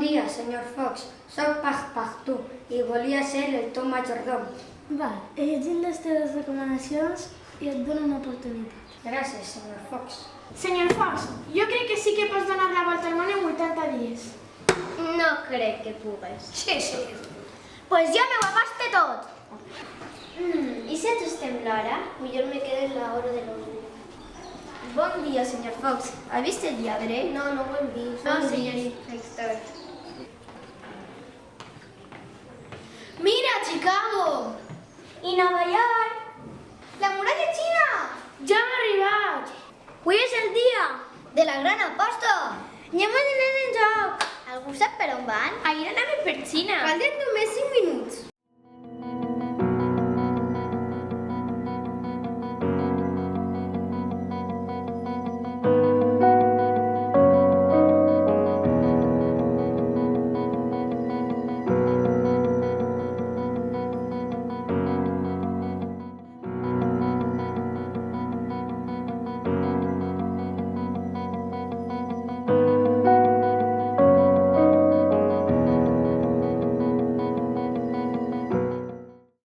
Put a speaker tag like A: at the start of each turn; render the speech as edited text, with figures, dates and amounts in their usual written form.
A: dia, senyor Fox. Soc Passepartout i volia ser el teu majordom.
B: Val, he llegit les teves recomanacions i et dono una oportunitat.
A: Gràcies, senyor Fox.
B: Senyor Fox, jo crec que sí que pots donar la volta al món en 80 dies.
C: No crec que pugues.
A: Sí.
C: Pues ja m'ho abaste tot. I si ens estem l'hora? Millor me quedo en l'hora de l'hora. Bon dia, senyor Fox. Ha vist el lladre? No, no ho hem vist. No, senyorita Hector.
B: Mira, Chicago!
C: I Nova York? La muralla xina!
B: Ja hem arribat!
C: Avui és el dia de la gran aposta. Anem a anar en joc. Algú sap per on van?
B: Ahir anàvem per Xina.
C: Falten només 5 minuts.